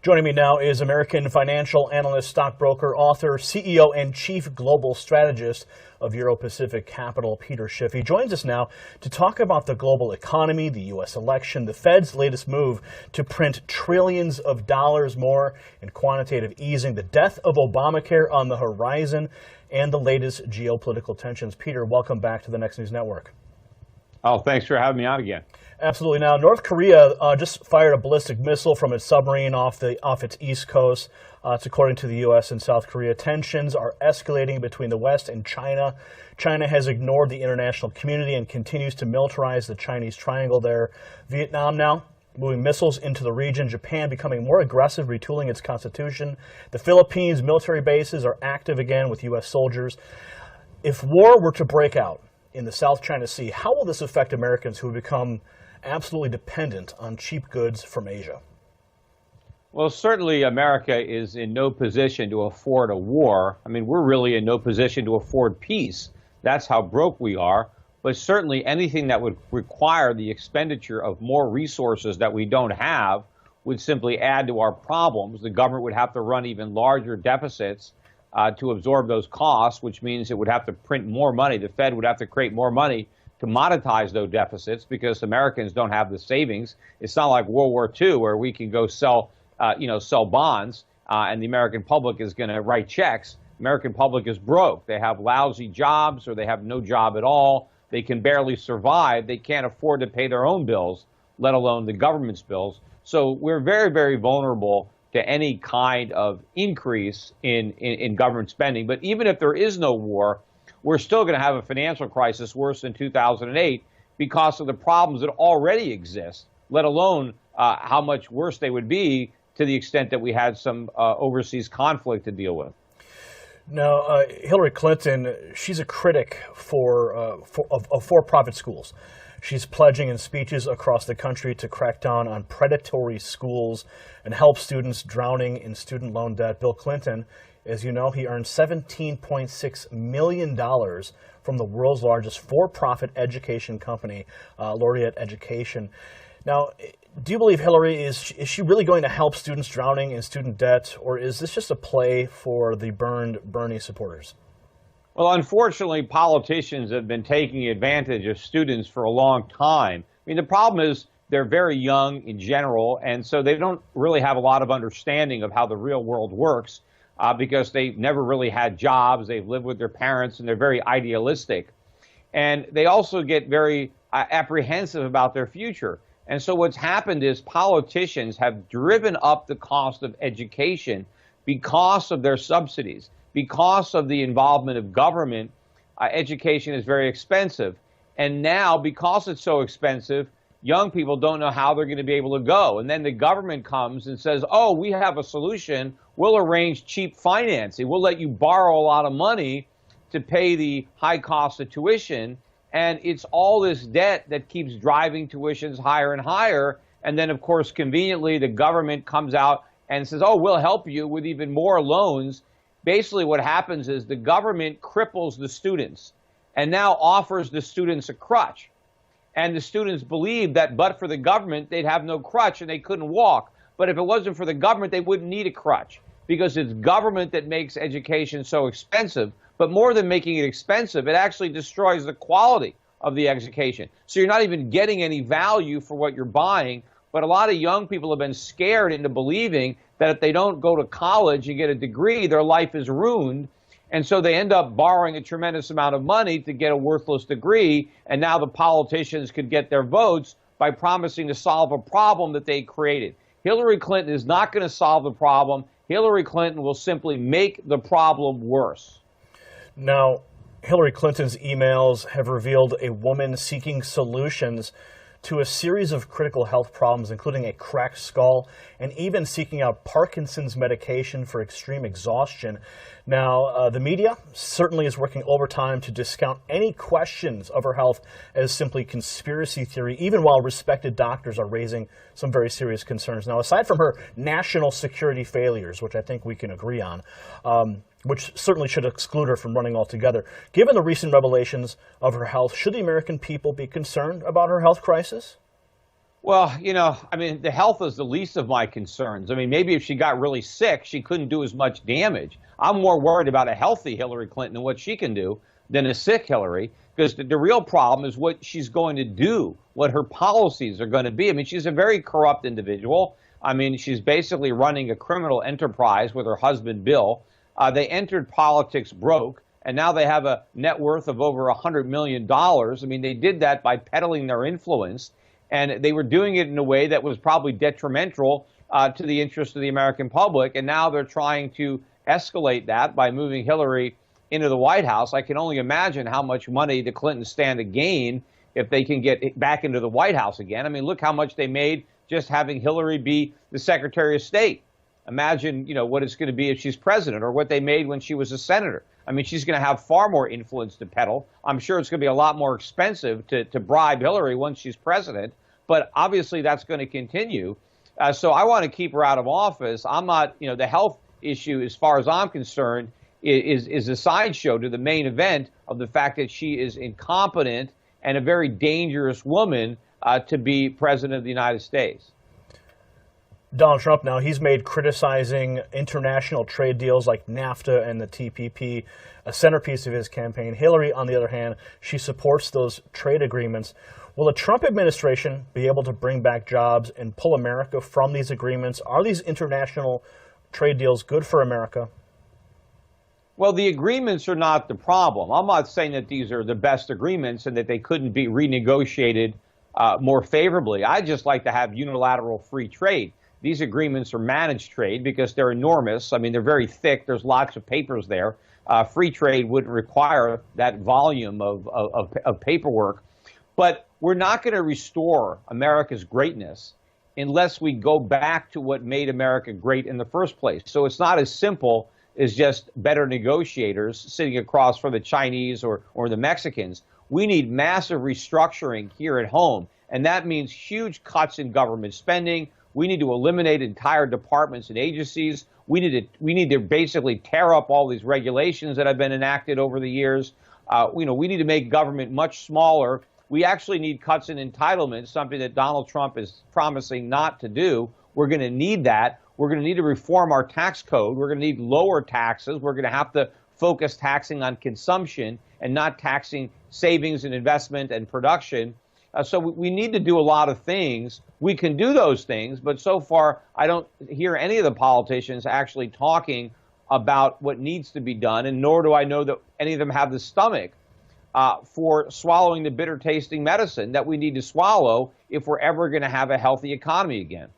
Joining me now is American financial analyst, stockbroker, author, CEO, and chief global strategist of Euro-Pacific Capital, Peter Schiff. He joins us now to talk about the global economy, the U.S. election, the Fed's latest move to print trillions of dollars more in quantitative easing, the death of Obamacare on the horizon, and the latest geopolitical tensions. Peter, welcome back to the Next News Network. Oh, thanks for having me on again. Absolutely. Now, North Korea just fired a ballistic missile from its submarine off its east coast. It's according to the U.S. and South Korea. Tensions are escalating between the West and China. China has ignored the international community and continues to militarize the Chinese triangle there. Vietnam now moving missiles into the region. Japan becoming more aggressive, retooling its constitution. The Philippines military bases are active again with U.S. soldiers. If war were to break out in the South China Sea, how will this affect Americans who have become absolutely dependent on cheap goods from Asia? Well, certainly America is in no position to afford a war. I mean, we're really in no position to afford peace. That's how broke we are. But certainly anything that would require the expenditure of more resources that we don't have would simply add to our problems. The government would have to run even larger deficits to absorb those costs, which means it would have to print more money. The Fed would have to create more money to monetize those deficits because Americans don't have the savings. It's not like World War II where we can go sell bonds and the American public is going to write checks. American public is broke. They have lousy jobs or they have no job at all. They can barely survive. They can't afford to pay their own bills, let alone the government's bills. So we're very, very vulnerable to any kind of increase in government spending. But even if there is no war, we're still going to have a financial crisis worse than 2008 because of the problems that already exist, let alone how much worse they would be to the extent that we had some overseas conflict to deal with. Now, Hillary Clinton, she's a critic of for-profit schools. She's pledging in speeches across the country to crack down on predatory schools and help students drowning in student loan debt. Bill Clinton, as you know, he earned $17.6 million from the world's largest for-profit education company, Laureate Education. Now, do you believe Hillary, is she really going to help students drowning in student debt, or is this just a play for the burned Bernie supporters? Well, unfortunately, politicians have been taking advantage of students for a long time. I mean, the problem is they're very young in general, and so they don't really have a lot of understanding of how the real world works because they've never really had jobs. They've lived with their parents, and they're very idealistic. And they also get very apprehensive about their future. And so what's happened is politicians have driven up the cost of education because of their subsidies. Because of the involvement of government, education is very expensive. And now, because it's so expensive, young people don't know how they're going to be able to go. And then the government comes and says, oh, we have a solution. We'll arrange cheap financing. We'll let you borrow a lot of money to pay the high cost of tuition. And it's all this debt that keeps driving tuitions higher and higher. And then, of course, conveniently, the government comes out and says, oh, we'll help you with even more loans. Basically, what happens is the government cripples the students and now offers the students a crutch. And the students believe that but for the government, they'd have no crutch and they couldn't walk. But if it wasn't for the government, they wouldn't need a crutch because it's government that makes education so expensive. But more than making it expensive, it actually destroys the quality of the education. So you're not even getting any value for what you're buying. But a lot of young people have been scared into believing that if they don't go to college and get a degree, their life is ruined. And so they end up borrowing a tremendous amount of money to get a worthless degree. And now the politicians could get their votes by promising to solve a problem that they created. Hillary Clinton is not going to solve the problem. Hillary Clinton will simply make the problem worse. Now, Hillary Clinton's emails have revealed a woman seeking solutions to a series of critical health problems, including a cracked skull and even seeking out Parkinson's medication for extreme exhaustion. Now, the media certainly is working overtime to discount any questions of her health as simply conspiracy theory, even while respected doctors are raising some very serious concerns. Now, aside from her national security failures, which I think we can agree on, which certainly should exclude her from running altogether. Given the recent revelations of her health, should the American people be concerned about her health crisis? Well, I mean, the health is the least of my concerns. I mean, maybe if she got really sick, she couldn't do as much damage. I'm more worried about a healthy Hillary Clinton and what she can do than a sick Hillary, because the real problem is what she's going to do, what her policies are going to be. I mean, she's a very corrupt individual. I mean, she's basically running a criminal enterprise with her husband, Bill. They entered politics broke, and now they have a net worth of over $100 million. I mean, they did that by peddling their influence, and they were doing it in a way that was probably detrimental to the interest of the American public. And now they're trying to escalate that by moving Hillary into the White House. I can only imagine how much money the Clintons stand to gain if they can get back into the White House again. I mean, look how much they made just having Hillary be the Secretary of State. Imagine, what it's going to be if she's president, or what they made when she was a senator. I mean, she's going to have far more influence to peddle. I'm sure it's going to be a lot more expensive to bribe Hillary once she's president, but obviously that's going to continue. So I want to keep her out of office. I'm not, the health issue, as far as I'm concerned, is a sideshow to the main event of the fact that she is incompetent and a very dangerous woman to be president of the United States. Donald Trump now, he's made criticizing international trade deals like NAFTA and the TPP a centerpiece of his campaign. Hillary, on the other hand, she supports those trade agreements. Will the Trump administration be able to bring back jobs and pull America from these agreements? Are these international trade deals good for America? Well, the agreements are not the problem. I'm not saying that these are the best agreements and that they couldn't be renegotiated more favorably. I'd just like to have unilateral free trade. These agreements are managed trade because they're enormous. I mean, they're very thick. There's lots of papers there. Free trade wouldn't require that volume of paperwork. But we're not going to restore America's greatness unless we go back to what made America great in the first place. So it's not as simple as just better negotiators sitting across from the Chinese or the Mexicans. We need massive restructuring here at home, and that means huge cuts in government spending. We need to eliminate entire departments and agencies. We need to basically tear up all these regulations that have been enacted over the years. We need to make government much smaller. We actually need cuts in entitlements, something that Donald Trump is promising not to do. We're going to need that. We're going to need to reform our tax code. We're going to need lower taxes. We're going to have to focus taxing on consumption and not taxing savings and investment and production. So we need to do a lot of things. We can do those things, but so far I don't hear any of the politicians actually talking about what needs to be done, and nor do I know that any of them have the stomach for swallowing the bitter tasting medicine that we need to swallow if we're ever going to have a healthy economy again.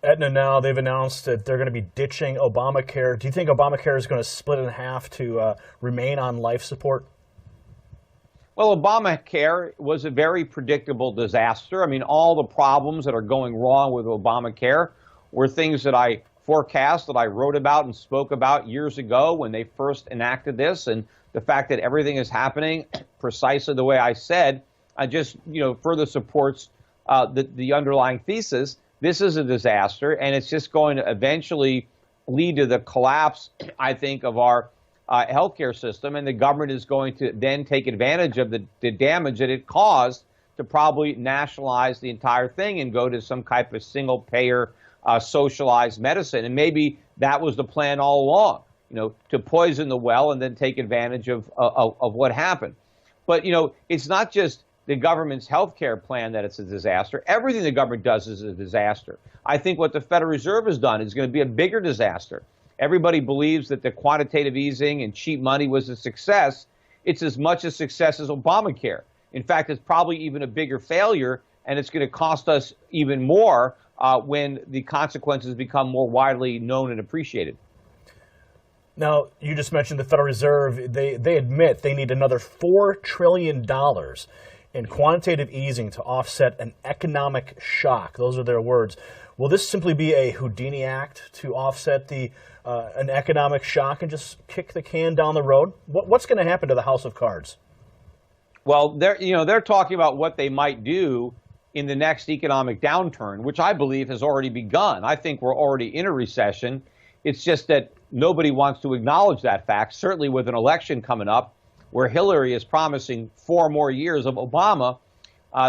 Aetna now, they've announced that they're going to be ditching Obamacare. Do you think Obamacare is going to split in half to remain on life support? Well, Obamacare was a very predictable disaster. I mean, all the problems that are going wrong with Obamacare were things that I forecast, that I wrote about and spoke about years ago when they first enacted this. And the fact that everything is happening precisely the way I said, just further supports the underlying thesis. This is a disaster, and it's just going to eventually lead to the collapse, I think, of our healthcare system, and the government is going to then take advantage of the damage that it caused to probably nationalize the entire thing and go to some type of single-payer socialized medicine. And maybe that was the plan all along, to poison the well and then take advantage of what happened. But, it's not just the government's healthcare plan that it's a disaster. Everything the government does is a disaster. I think what the Federal Reserve has done is going to be a bigger disaster. Everybody believes that the quantitative easing and cheap money was a success. It's as much a success as Obamacare. In fact, it's probably even a bigger failure, and it's going to cost us even more when the consequences become more widely known and appreciated. Now, you just mentioned the Federal Reserve. They admit they need another $4 trillion in quantitative easing to offset an economic shock. Those are their words. Will this simply be a Houdini act to offset an economic shock and just kick the can down the road? What's going to happen to the House of Cards? Well, they're talking about what they might do in the next economic downturn, which I believe has already begun. I think we're already in a recession. It's just that nobody wants to acknowledge that fact, certainly with an election coming up where Hillary is promising 4 more years of Obama.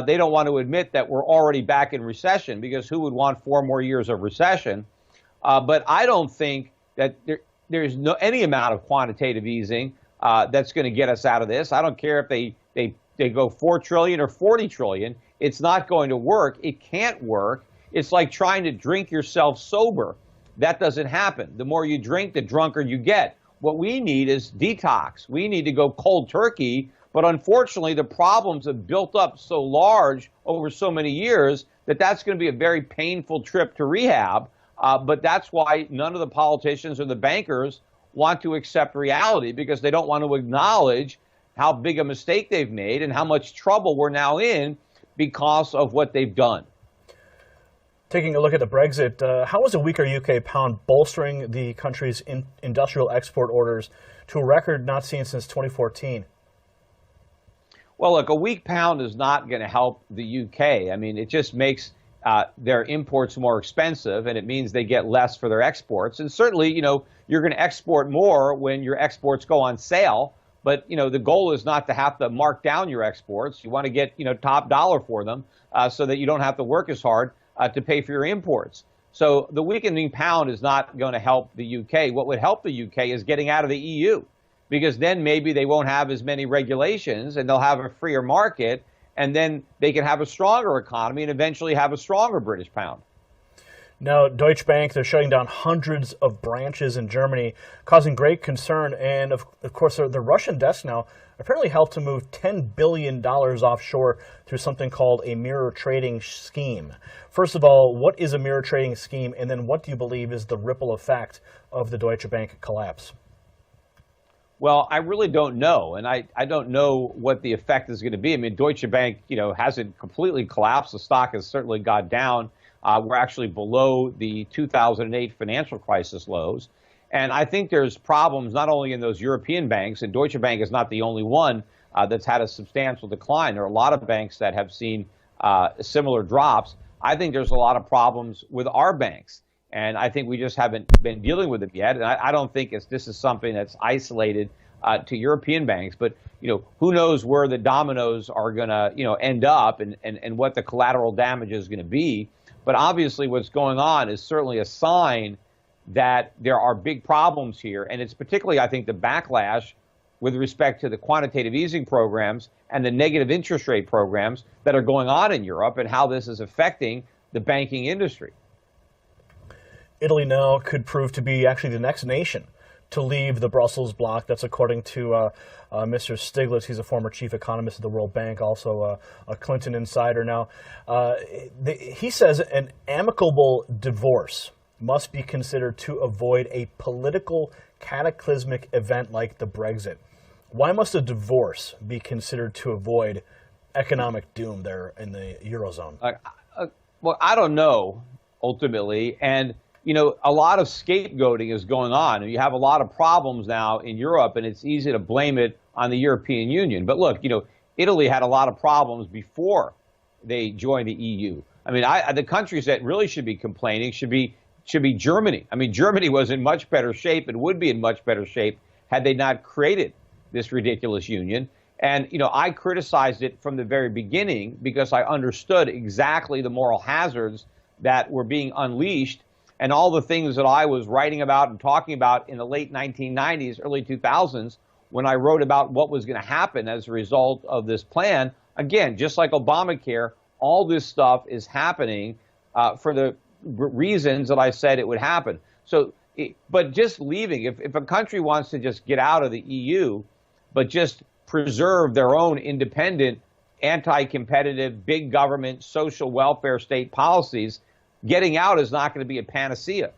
They don't want to admit that we're already back in recession, because who would want 4 more years of recession? But I don't think that there's any amount of quantitative easing that's going to get us out of this. I don't care if they go 4 trillion or 40 trillion. It's not going to work. It can't work. It's like trying to drink yourself sober. That doesn't happen. The more you drink, the drunker you get. What we need is detox. We need to go cold turkey. But unfortunately, the problems have built up so large over so many years that that's going to be a very painful trip to rehab. But that's why none of the politicians or the bankers want to accept reality, because they don't want to acknowledge how big a mistake they've made and how much trouble we're now in because of what they've done. Taking a look at the Brexit, how is a weaker UK pound bolstering the country's industrial export orders to a record not seen since 2014? Well, look, a weak pound is not going to help the UK. I mean, it just makes their imports more expensive, and it means they get less for their exports. And certainly, you're going to export more when your exports go on sale. But, the goal is not to have to mark down your exports. You want to get, top dollar for them so that you don't have to work as hard to pay for your imports. So the weakening pound is not going to help the UK. What would help the UK is getting out of the EU, because then maybe they won't have as many regulations and they'll have a freer market, and then they can have a stronger economy and eventually have a stronger British pound. Now, Deutsche Bank, they're shutting down hundreds of branches in Germany, causing great concern. And of course, the Russian desk now apparently helped to move $10 billion offshore through something called a mirror trading scheme. First of all, what is a mirror trading scheme? And then what do you believe is the ripple effect of the Deutsche Bank collapse? Well, I really don't know, and I don't know what the effect is going to be. I mean, Deutsche Bank, hasn't completely collapsed. The stock has certainly gone down. We're actually below the 2008 financial crisis lows. And I think there's problems not only in those European banks, and Deutsche Bank is not the only one that's had a substantial decline. There are a lot of banks that have seen similar drops. I think there's a lot of problems with our banks. And I think we just haven't been dealing with it yet. And I don't think this is something that's isolated to European banks. But, who knows where the dominoes are going to, end up and what the collateral damage is going to be. But obviously what's going on is certainly a sign that there are big problems here. And it's particularly, I think, the backlash with respect to the quantitative easing programs and the negative interest rate programs that are going on in Europe, and how this is affecting the banking industry. Italy now could prove to be actually the next nation to leave the Brussels bloc. That's according to Mr. Stiglitz. He's a former chief economist at the World Bank, also a Clinton insider. Now, he says an amicable divorce must be considered to avoid a political cataclysmic event like the Brexit. Why must a divorce be considered to avoid economic doom there in the Eurozone? Well, I don't know, ultimately. And a lot of scapegoating is going on. You have a lot of problems now in Europe, and it's easy to blame it on the European Union. But look, Italy had a lot of problems before they joined the EU. I mean, the countries that really should be complaining should be Germany. I mean, Germany was in much better shape and would be in much better shape had they not created this ridiculous union. And, I criticized it from the very beginning because I understood exactly the moral hazards that were being unleashed, and all the things that I was writing about and talking about in the late 1990s, early 2000s, when I wrote about what was going to happen as a result of this plan. Again, just like Obamacare, all this stuff is happening for the reasons that I said it would happen. So, but just leaving, if a country wants to just get out of the EU, but just preserve their own independent, anti-competitive, big government, social welfare state policies, getting out is not going to be a panacea.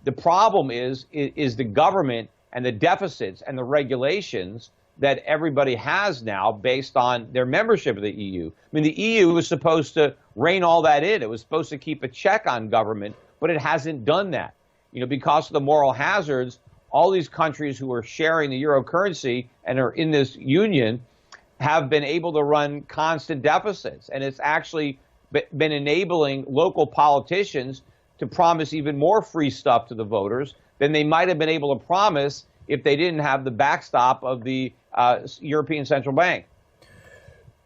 The problem is the government and the deficits and the regulations that everybody has now based on their membership of the EU. I mean, the EU was supposed to rein all that in. It was supposed to keep a check on government, but it hasn't done that. Because of the moral hazards, all these countries who are sharing the euro currency and are in this union have been able to run constant deficits. And it's actually been enabling local politicians to promise even more free stuff to the voters than they might have been able to promise if they didn't have the backstop of the European Central Bank.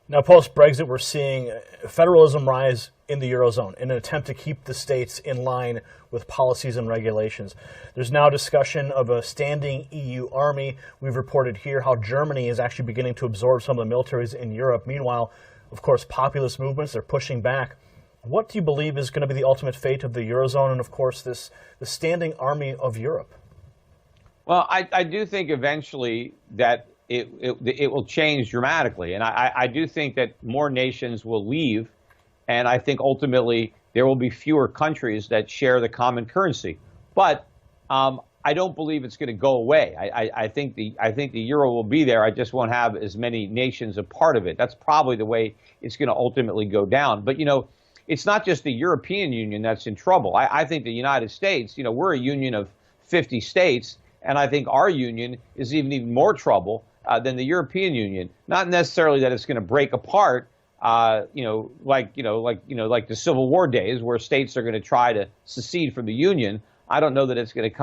Now, post-Brexit, we're seeing federalism rise in the Eurozone in an attempt to keep the states in line with policies and regulations. There's now discussion of a standing EU army. We've reported here how Germany is actually beginning to absorb some of the militaries in Europe. Meanwhile, of course, populist movements are pushing back. What do you believe is going to be the ultimate fate of the Eurozone and, of course, the standing army of Europe? Well, I do think eventually that it will change dramatically. And I do think that more nations will leave. And I think ultimately there will be fewer countries that share the common currency. But I don't believe it's going to go away. I think the euro will be there. I just won't have as many nations a part of it. That's probably the way it's going to ultimately go down. But, you know, it's not just the European Union that's in trouble. I think the United States, you know, we're a union of 50 states. And I think our union is even more trouble than the European Union. Not necessarily that it's going to break apart, like the Civil War days, where states are going to try to secede from the Union. I don't know that it's going to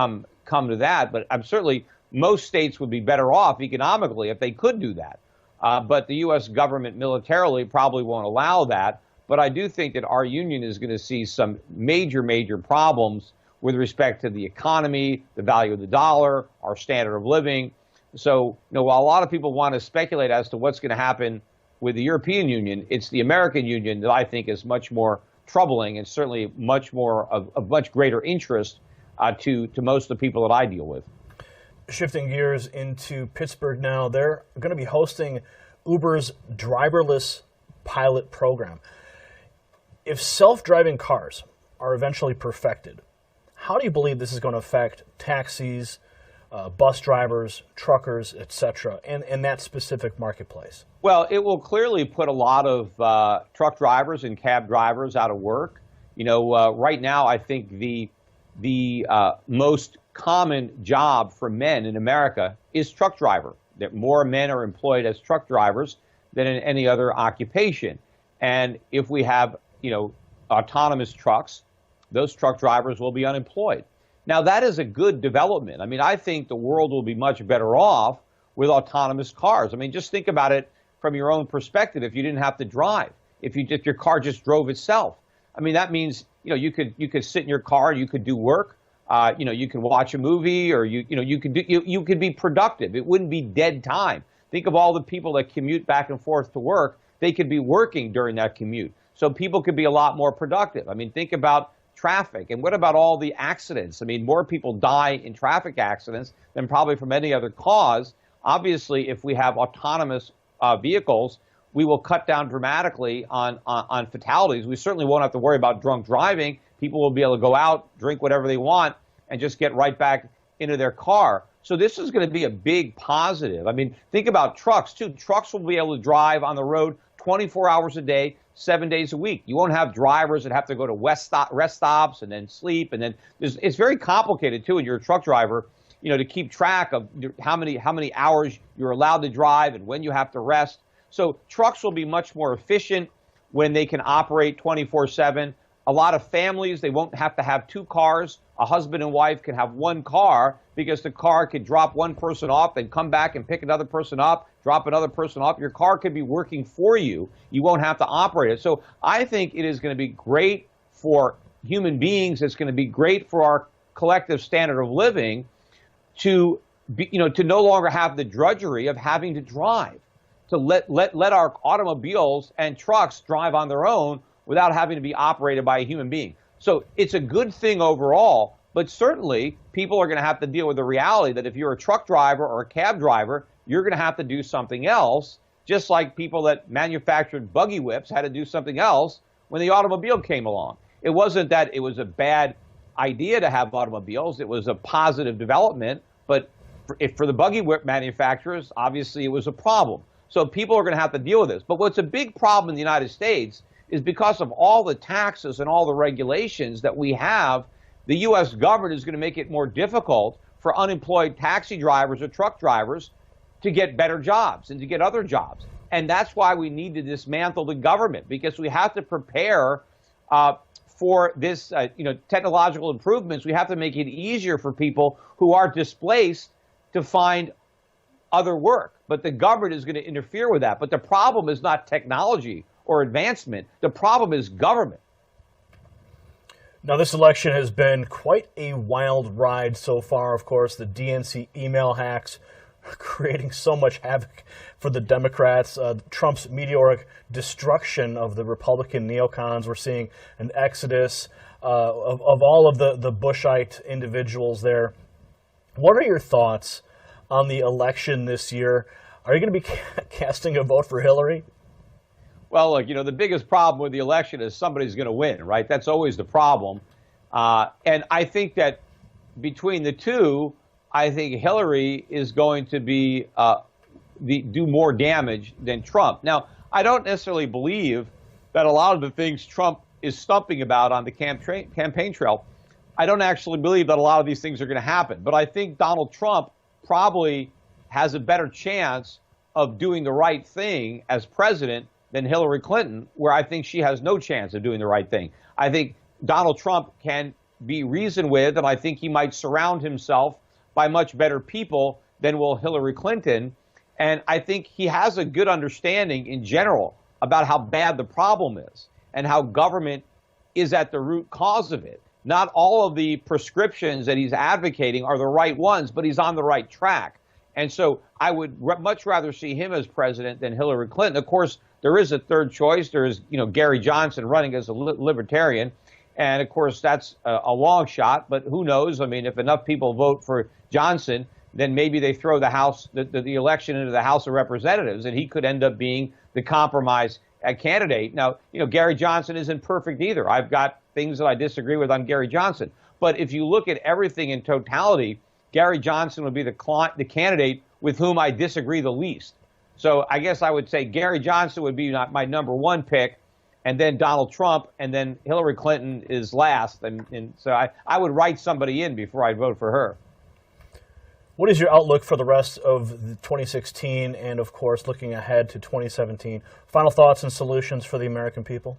come to that, but I'm certainly most states would be better off economically if they could do that. But the U.S. government militarily probably won't allow that. But I do think that our union is going to see some major problems with respect to the economy, the value of the dollar, our standard of living. So, you know, while a lot of people want to speculate as to what's going to happen with the European Union, it's the American Union that I think is much more troubling and certainly much more of much greater interest to most of the people that I deal with. Shifting gears into Pittsburgh now, they're going to be hosting Uber's driverless pilot program. If self-driving cars are eventually perfected, how do you believe this is going to affect taxis, bus drivers, truckers, etc., in that specific marketplace? Well, it will clearly put a lot of truck drivers and cab drivers out of work. You know, right now, I think the most common job for men in America is truck driver. That more men are employed as truck drivers than in any other occupation. And if we have, you know, autonomous trucks, those truck drivers will be unemployed. Now, that is a good development. I mean, I think the world will be much better off with autonomous cars. I mean, just think about it from your own perspective. If you didn't have to drive, if your car just drove itself, I mean, that means, you know, you could sit in your car, you could do work, you know, you could watch a movie, or you could be productive. It wouldn't be dead time. Think of all the people that commute back and forth to work. They could be working during that commute, so people could be a lot more productive. I mean, think about traffic. And what about all the accidents? I mean, more people die in traffic accidents than probably from any other cause. Obviously, if we have autonomous vehicles, we will cut down dramatically on fatalities. We certainly won't have to worry about drunk driving. People will be able to go out, drink whatever they want, and just get right back into their car. So this is going to be a big positive. I mean, think about trucks, too. Trucks will be able to drive on the road 24 hours a day, 7 days a week. You won't have drivers that have to go to rest stops and then sleep. And then it's very complicated, too, when you're a truck driver, you know, to keep track of how many hours you're allowed to drive and when you have to rest. So trucks will be much more efficient when they can operate 24/7. A lot of families, they won't have to have two cars. A husband and wife can have one car because the car could drop one person off, then come back and pick another person up, drop another person off. Your car could be working for you. You won't have to operate it. So I think it is going to be great for human beings. It's going to be great for our collective standard of living to be, you know, to no longer have the drudgery of having to drive, to let our automobiles and trucks drive on their own without having to be operated by a human being. So it's a good thing overall, but certainly people are going to have to deal with the reality that if you're a truck driver or a cab driver, you're going to have to do something else, just like people that manufactured buggy whips had to do something else when the automobile came along. It wasn't that it was a bad idea to have automobiles. It was a positive development, but for the buggy whip manufacturers, obviously it was a problem. So people are going to have to deal with this. But what's a big problem in the United States is because of all the taxes and all the regulations that we have, the U.S. government is going to make it more difficult for unemployed taxi drivers or truck drivers to get better jobs and to get other jobs. And that's why we need to dismantle the government, because we have to prepare for this, technological improvements. We have to make it easier for people who are displaced to find other work, but the government is going to interfere with that. But the problem is not technology or advancement. The problem is government. Now, this election has been quite a wild ride so far. Of course, the DNC email hacks creating so much havoc for the Democrats. Trump's meteoric destruction of the Republican neocons. We're seeing an exodus of all of the Bushite individuals there. What are your thoughts on the election this year? Are you going to be casting a vote for Hillary? Well, look, the biggest problem with the election is somebody's going to win, right? That's always the problem. And I think that between the two, I think Hillary is going to be do more damage than Trump. Now, I don't necessarily believe that a lot of the things Trump is stumping about on the campaign trail, I don't actually believe that a lot of these things are going to happen. But I think Donald Trump probably has a better chance of doing the right thing as president than Hillary Clinton, where I think she has no chance of doing the right thing. I think Donald Trump can be reasoned with, and I think he might surround himself by much better people than will Hillary Clinton. And I think he has a good understanding in general about how bad the problem is and how government is at the root cause of it. Not all of the prescriptions that he's advocating are the right ones, but he's on the right track. And so I would much rather see him as president than Hillary Clinton. Of course, there is a third choice. There is, Gary Johnson running as a libertarian. And of course, that's a long shot, but who knows? I mean, if enough people vote for Johnson, then maybe they throw the election into the House of Representatives, and he could end up being the compromise candidate. Now, Gary Johnson isn't perfect either. I've got things that I disagree with on Gary Johnson. But if you look at everything in totality, Gary Johnson would be the candidate with whom I disagree the least. So I guess I would say Gary Johnson would be my number one pick, and then Donald Trump, and then Hillary Clinton is last. And so I would write somebody in before I'd vote for her. What is your outlook for the rest of 2016 and, of course, looking ahead to 2017? Final thoughts and solutions for the American people?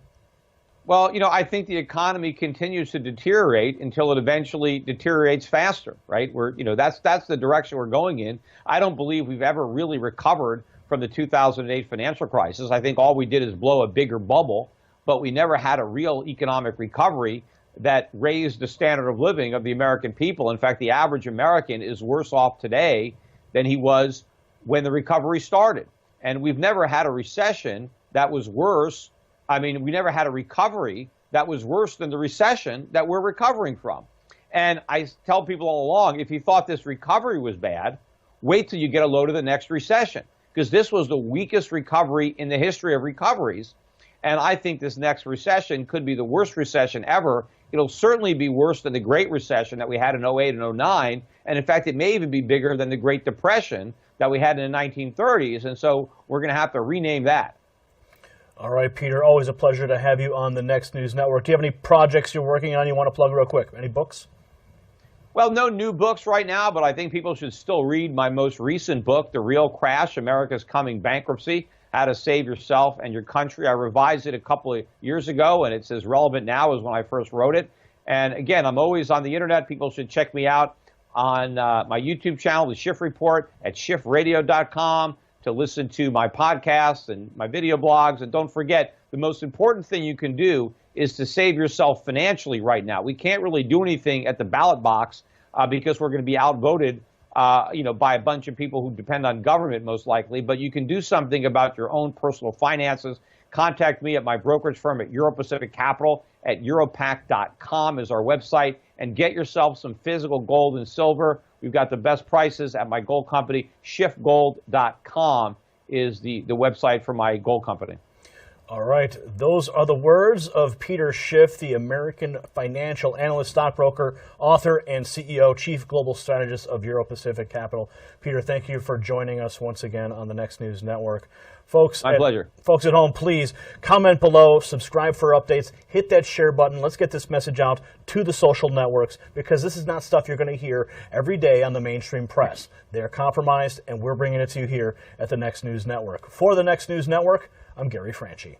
Well, I think the economy continues to deteriorate until it eventually deteriorates faster, right? That's the direction we're going in. I don't believe we've ever really recovered from the 2008 financial crisis. I think all we did is blow a bigger bubble, but we never had a real economic recovery that raised the standard of living of the American people. In fact, the average American is worse off today than he was when the recovery started. And we've never had a recession that was worse. I mean, we never had a recovery that was worse than the recession that we're recovering from. And I tell people all along, if you thought this recovery was bad, wait till you get a load of the next recession, because this was the weakest recovery in the history of recoveries. And I think this next recession could be the worst recession ever. It'll certainly be worse than the Great Recession that we had in 08 and 09. And in fact, it may even be bigger than the Great Depression that we had in the 1930s. And so we're going to have to rename that. All right, Peter, always a pleasure to have you on the Next News Network. Do you have any projects you're working on you want to plug real quick? Any books? Well, no new books right now, but I think people should still read my most recent book, The Real Crash, America's Coming Bankruptcy, How to Save Yourself and Your Country. I revised it a couple of years ago, and it's as relevant now as when I first wrote it. And again, I'm always on the internet. People should check me out on my YouTube channel, The Schiff Report, at schiffradio.com, to listen to my podcasts and my video blogs. And don't forget, the most important thing you can do is to save yourself financially right now. We can't really do anything at the ballot box because we're going to be outvoted by a bunch of people who depend on government most likely, but you can do something about your own personal finances. Contact me at my brokerage firm at Euro Pacific Capital at Europac.com is our website, and get yourself some physical gold and silver. We've got the best prices at my gold company. SchiffGold.com is the website for my gold company. All right, those are the words of Peter Schiff, the American financial analyst, stockbroker, author, and CEO, Chief Global Strategist of Euro Pacific Capital. Peter, thank you for joining us once again on the Next News Network. Folks, my pleasure. Folks at home, please comment below, subscribe for updates, hit that share button. Let's get this message out to the social networks, because this is not stuff you're going to hear every day on the mainstream press. They're compromised, and we're bringing it to you here at the Next News Network. For the Next News Network, I'm Gary Franchi.